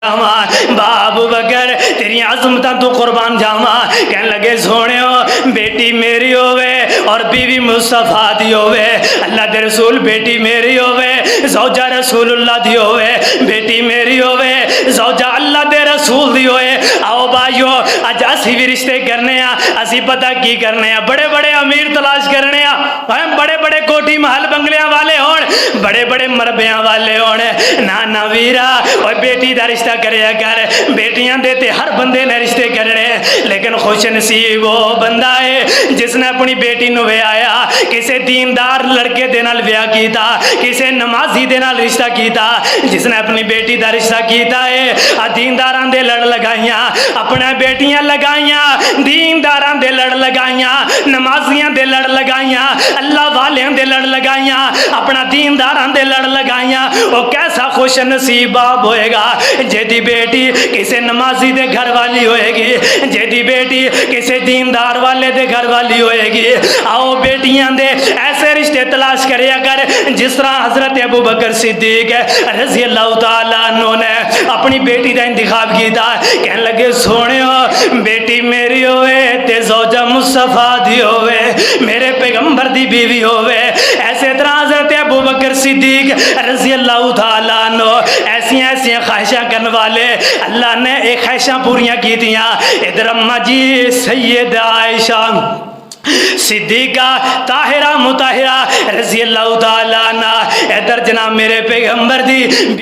ابو بکر تیری عظمتاں تو قربان جاواں کہن لگے سونےو بیٹی میری ہووے اور بیوی مصطفیٰ دی ہووے اللہ دے رسول بیٹی میری ہووے زوجہ رسول اللہ دی ہووے بیٹی میری ہووے زوجہ اللہ دے رسول دی ہوئے آؤ بھائیو اج اسی بھی رشتے کرنے ہیں اسی پتہ کی کرنے ہیں بڑے بڑے امیر تلاش کرنے ہیں بڑے بڑے کوٹھی محل بنگلیاں والے ہون بڑے بڑے مربیاں والے ہون نانا ویرا اور بیٹی دا رشتہ کریا کر بیٹیاں دیتے ہر بندے نے رشتے کرنے لیکن خوش نصیب وہ بندہ ہے جس نے اپنی بیٹی نو ویایا کسے دیندار لڑکے دے نال ویاہ کیتا کسے نمازی دے نال رشتہ کیتا جس نے اپنی بیٹی دا رشتہ کیتا ہے دینداراں دے لڑ لگائیاں اپنا بیٹیاں لگائیاں دینداراں دے لڑ لگائیاں نمازیاں دے لڑ لگائیاں اللہ والیاں دے لڑ لگائیاں اپنا دینداراں دے لڑ لگائیاں وہ کیسا خوش نصیب باپ ہوئے گا جیدی بیٹی کسے نمازی دے گھر والی ہوئے گی جیدی بیٹی کسے دیندار والے دے گھر والی ہوئے گی آؤ بیٹیاں دے ایسے رشتے تلاش کریا کر جس طرح حضرت ابو بکر صدیق رضی اللہ تعالیٰ عنہ نے اپنی بیٹی دا انتخاب کیتا کہنے لگے سونےو بیٹی میری ہوئے تے زوجہ مصطفیٰ دی ہوئے میرے پیغمبر دی بیوی ہوئے ایسے طرح حضرت ابو بکر صدیق رضی اللہ تعالیٰ عنہ ایسی خواہشاں کرنے والے اللہ نے ایک خواہشاں پوریاں کی دیا ادھر اماں جی سید عائشہ صدیقہ طاہرہ مطہرہ رضی اللہ تعالیٰ عنہ ادھر جناب میرے پیغمبر دی